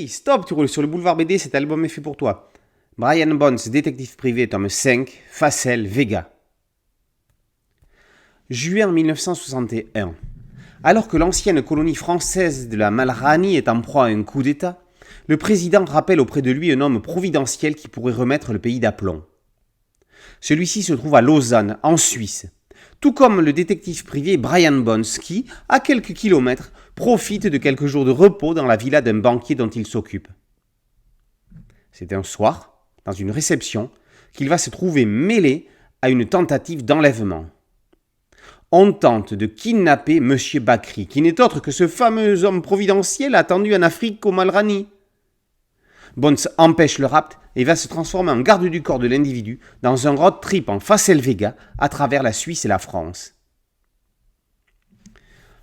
Hey, stop, tu roules sur le boulevard BD, cet album est fait pour toi. Brian Bones, détective privé, tome 5, Facel, Vega. Juin 1961. Alors que l'ancienne colonie française de la Malranie est en proie à un coup d'État, le président rappelle auprès de lui un homme providentiel qui pourrait remettre le pays d'aplomb. Celui-ci se trouve à Lausanne, en Suisse, tout comme le détective privé Brian Bones qui, à quelques kilomètres, profite de quelques jours de repos dans la villa d'un banquier dont il s'occupe. C'est un soir, dans une réception, qu'il va se trouver mêlé à une tentative d'enlèvement. On tente de kidnapper M. Bakri, qui n'est autre que ce fameux homme providentiel attendu en Afrique au Malranie. Bones empêche le rapt et va se transformer en garde du corps de l'individu dans un road trip en Facel Vega à travers la Suisse et la France.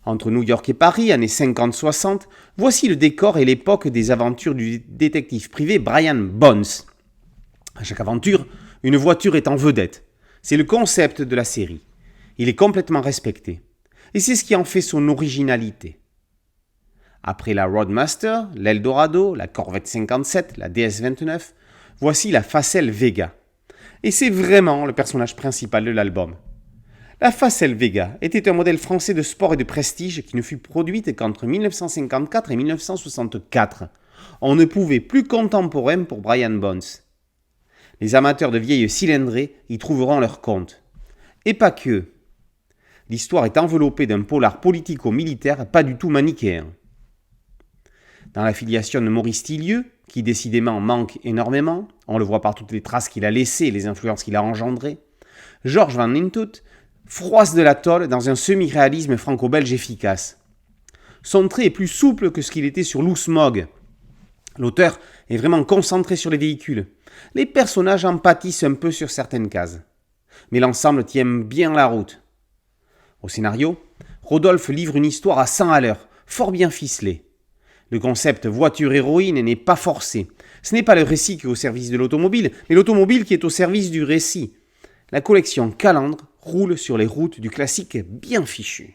Entre New York et Paris, années 50-60, voici le décor et l'époque des aventures du détective privé Brian Bones. À chaque aventure, une voiture est en vedette. C'est le concept de la série. Il est complètement respecté. Et c'est ce qui en fait son originalité. Après la Roadmaster, l'Eldorado, la Corvette 57, la DS-29, voici la Facel Vega. Et c'est vraiment le personnage principal de l'album. La Facel Vega était un modèle français de sport et de prestige qui ne fut produite qu'entre 1954 et 1964. On ne pouvait plus contemporain pour Brian Bones. Les amateurs de vieilles cylindrées y trouveront leur compte. Et pas que. L'histoire est enveloppée d'un polar politico-militaire pas du tout manichéen. Dans la filiation de Maurice Tillieux, qui décidément manque énormément, on le voit par toutes les traces qu'il a laissées et les influences qu'il a engendrées, Georges Van Lintout froisse de la tôle dans un semi-réalisme franco-belge efficace. Son trait est plus souple que ce qu'il était sur Loose Mog. L'auteur est vraiment concentré sur les véhicules. Les personnages en pâtissent un peu sur certaines cases. Mais l'ensemble tient bien la route. Au scénario, Rodolphe livre une histoire à 100 à l'heure, fort bien ficelée. Le concept voiture-héroïne n'est pas forcé. Ce n'est pas le récit qui est au service de l'automobile, mais l'automobile qui est au service du récit. La collection Calandre roule sur les routes du classique bien fichu.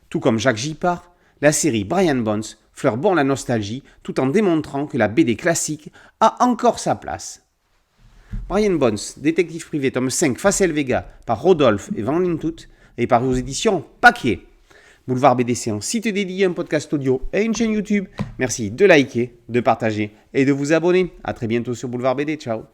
Tout comme Jacques Gippard, la série Brian Bones fleure bon la nostalgie tout en démontrant que la BD classique a encore sa place. Brian Bones, détective privé, tome 5, Facel Vega, par Rodolphe et Van Lintout, et paru aux éditions Paquet. Boulevard BD, c'est un site dédié, un podcast audio et une chaîne YouTube. Merci de liker, de partager et de vous abonner. A très bientôt sur Boulevard BD. Ciao.